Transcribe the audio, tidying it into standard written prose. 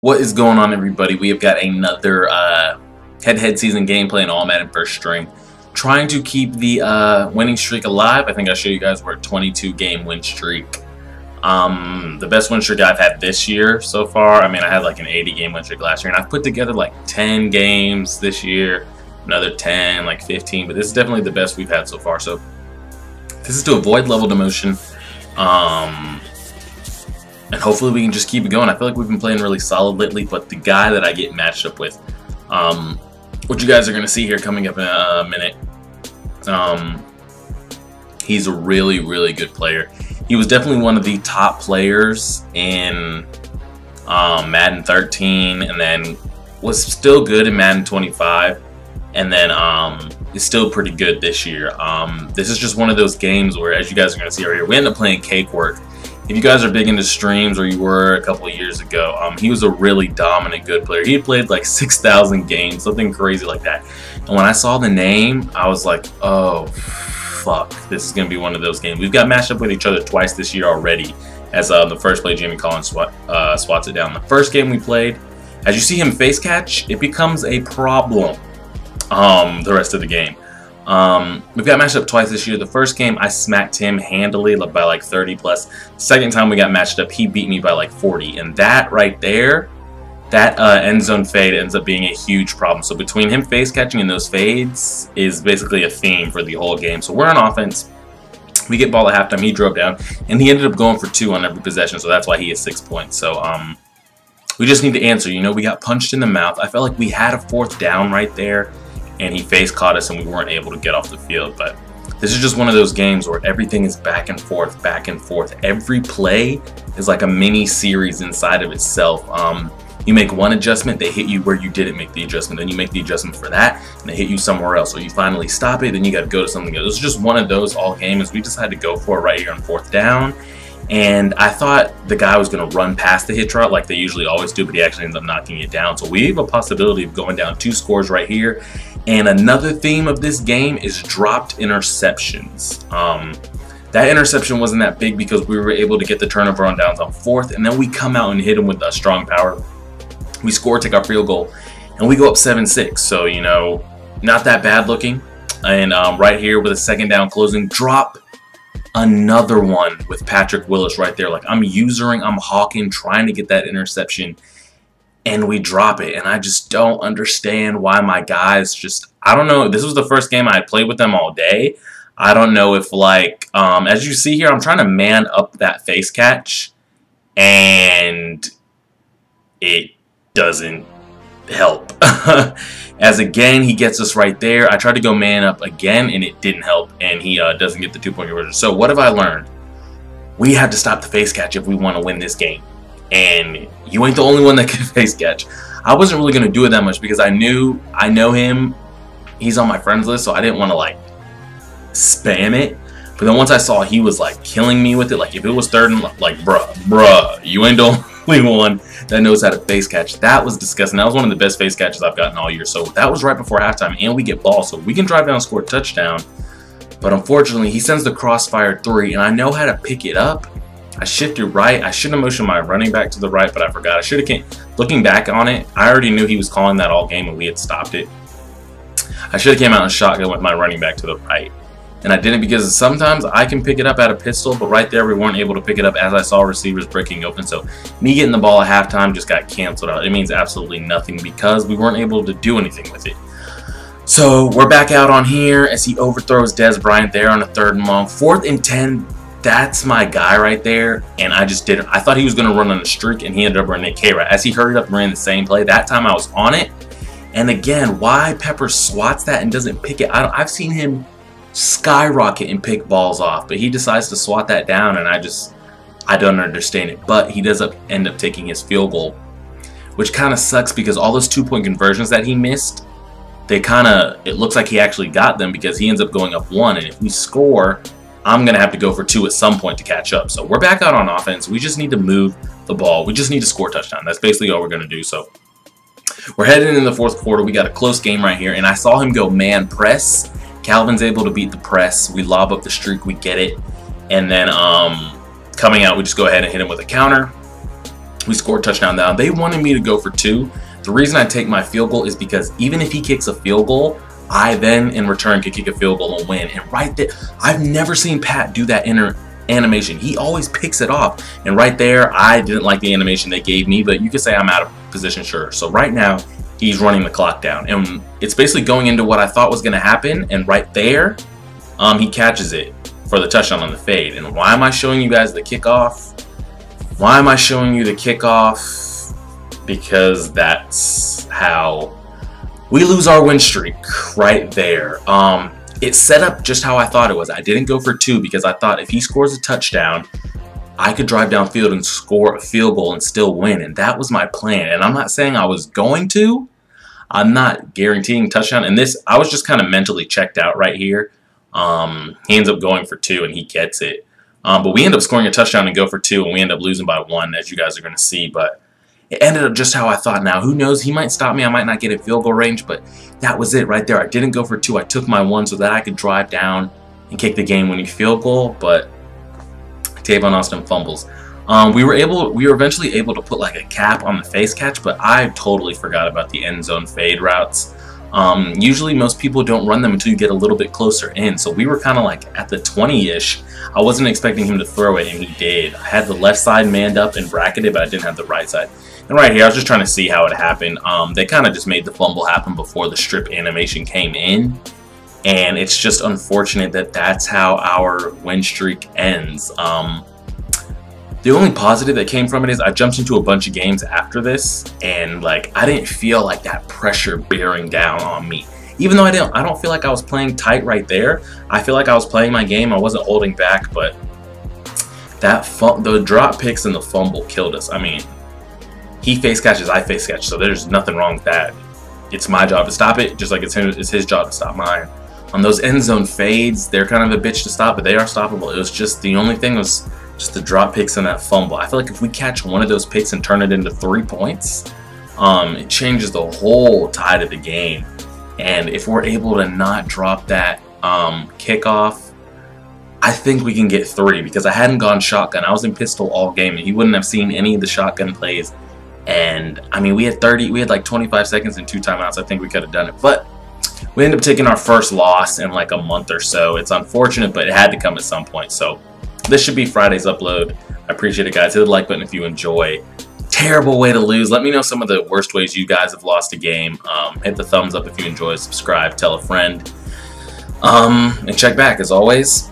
What is going on, everybody? We have got another head-to-head season gameplay in all Madden first string. Trying to keep the winning streak alive. I think I showed you guys we're a 22-game win streak. The best win streak I've had this year so far. I mean, I had like an 80-game win streak last year, and I've put together like 10 games this year, another 10, like 15. But this is definitely the best we've had so far. So this is to avoid level demotion. And hopefully we can just keep it going. I feel like we've been playing really solid lately, but the guy that I get matched up with, what you guys are going to see here coming up in a minute, he's a really, really good player. He was definitely one of the top players in Madden 13, and then was still good in Madden 25, and then is still pretty good this year. This is just one of those games where, as you guys are going to see right here, we end up playing Cakework. If you guys are big into streams, or you were a couple of years ago, he was a really dominant, good player. He had played like 6,000 games, something crazy like that. And when I saw the name, I was like, oh, fuck, this is going to be one of those games. We've got matched up with each other twice this year already, as the first play, Jamie Collins swats it down. The first game we played, as you see him face catch, it becomes a problem the rest of the game. We've got matched up twice this year. The first game I smacked him handily by like 30 plus. Second time we got matched up, he beat me by like 40. And that right there, that end zone fade ends up being a huge problem. So between him face catching and those fades is basically a theme for the whole game. So we're on offense. We get ball at halftime. He drove down, and he ended up going for 2 on every possession. So that's why he has 6 points. So we just need to answer. You know, we got punched in the mouth. I felt like we had a 4th down right there, and he face caught us and we weren't able to get off the field. But this is just one of those games where everything is back and forth, back and forth. Every play is like a mini series inside of itself. You make one adjustment, they hit you where you didn't make the adjustment, then you make the adjustment for that, and they hit you somewhere else. So you finally stop it, then you got to go to something else. It's just one of those all games. We just had to go for it right here on 4th down. And I thought the guy was going to run past the hitch route like they usually always do, but he actually ends up knocking it down. So we have a possibility of going down 2 scores right here. And another theme of this game is dropped interceptions. That interception wasn't that big because we were able to get the turnover on downs on 4th, and then we come out and hit him with a strong power. We score, take our field goal, and we go up 7-6. So, you know, not that bad looking. And right here with a 2nd down closing, drop another one with Patrick Willis right there. Like, I'm hawking, trying to get that interception, and we drop it. And I just don't understand why my guys just, I don't know. This was the first game I had played with them all day. I don't know if, like, as you see here, I'm trying to man up that face catch, and it doesn't help. As again, he gets us right there. I tried to go man up again, and it didn't help, and he doesn't get the 2-point conversion. So what have I learned? We have to stop the face catch if we want to win this game. And you ain't the only one that can face catch. I wasn't really going to do it that much because I know him. He's on my friends list, so I didn't want to like spam it. But then once I saw he was like killing me with it, like if it was 3rd and like bruh, you ain't the only one that knows how to face catch. That was disgusting. That was one of the best face catches I've gotten all year. So that was right before halftime, and we get ball, so we can drive down and score a touchdown. But unfortunately, he sends the crossfire 3, and I know how to pick it up. I shifted right. I should have motioned my running back to the right, but I forgot. I should have looking back on it, I already knew he was calling that all game and we had stopped it. I should have came out in shotgun with my running back to the right. And I didn't because sometimes I can pick it up at a pistol, but right there we weren't able to pick it up as I saw receivers breaking open. So me getting the ball at halftime just got canceled out. It means absolutely nothing because we weren't able to do anything with it. So we're back out on here as he overthrows Des Bryant there on a 3rd and long. 4th and 10. That's my guy right there, and I just didn't. I thought he was going to run on a streak, and he ended up running a K-Rat. As he hurried up and ran the same play, that time I was on it. And again, why Pepper swats that and doesn't pick it? I've seen him skyrocket and pick balls off, but he decides to swat that down, and I don't understand it. But he does end up taking his field goal, which kind of sucks because all those 2-point conversions that he missed, it looks like he actually got them because he ends up going up 1, and if we score, I'm going to have to go for 2 at some point to catch up. So we're back out on offense. We just need to move the ball. We just need to score a touchdown. That's basically all we're going to do. So we're heading in the 4th quarter. We got a close game right here, and I saw him go man press. Calvin's able to beat the press. We lob up the streak. We get it. And then coming out, we just go ahead and hit him with a counter. We scored a touchdown. Now, they wanted me to go for 2. The reason I take my field goal is because even if he kicks a field goal, I then in return could kick a field goal and win. And right there, I've never seen Pat do that animation. He always picks it off. And right there, I didn't like the animation they gave me, but you could say I'm out of position, sure. So right now, he's running the clock down. And it's basically going into what I thought was going to happen. And right there, he catches it for the touchdown on the fade. And why am I showing you guys the kickoff? Why am I showing you the kickoff? Because that's how we lose our win streak right there. It's set up just how I thought it was. I didn't go for 2 because I thought if he scores a touchdown, I could drive downfield and score a field goal and still win. And that was my plan. And I'm not saying I was going to. I'm not guaranteeing touchdown. And this, I was just kind of mentally checked out right here. He ends up going for 2 and he gets it. But we end up scoring a touchdown and go for 2, and we end up losing by 1, as you guys are going to see. But it ended up just how I thought. Now, who knows? He might stop me. I might not get in field goal range, but that was it right there. I didn't go for 2. I took my 1 so that I could drive down and kick the game-winning field goal, but Tavon Austin fumbles. We were eventually able to put like a cap on the face catch, but I totally forgot about the end zone fade routes. Usually most people don't run them until you get a little bit closer in. So we were kind of like at the 20-ish. I wasn't expecting him to throw it, and he did. I had the left side manned up and bracketed, but I didn't have the right side. And right here, I was just trying to see how it happened. They kind of just made the fumble happen before the strip animation came in. And it's just unfortunate that that's how our win streak ends. The only positive that came from it is I jumped into a bunch of games after this, and like I didn't feel like that pressure bearing down on me. Even though I don't feel like I was playing tight right there. I feel like I was playing my game. I wasn't holding back, but the drop picks and the fumble killed us. I mean, he face catches, I face catch, so there's nothing wrong with that. It's my job to stop it, just like it's his job to stop mine. On those end zone fades, they're kind of a bitch to stop, but they are stoppable. It was just the only thing was just the drop picks and that fumble. I feel like if we catch one of those picks and turn it into 3 points, it changes the whole tide of the game. And if we're able to not drop that kickoff, I think we can get 3, because I hadn't gone shotgun. I was in pistol all game, and he wouldn't have seen any of the shotgun plays. And I mean, we had like 25 seconds and 2 timeouts. I think we could have done it, but we ended up taking our first loss in like a month or so. It's unfortunate, but it had to come at some point. So this should be Friday's upload. I appreciate it, guys. Hit the like button if you enjoy. Terrible way to lose. Let me know some of the worst ways you guys have lost a game. Hit the thumbs up if you enjoy. Subscribe. Tell a friend. And check back as always.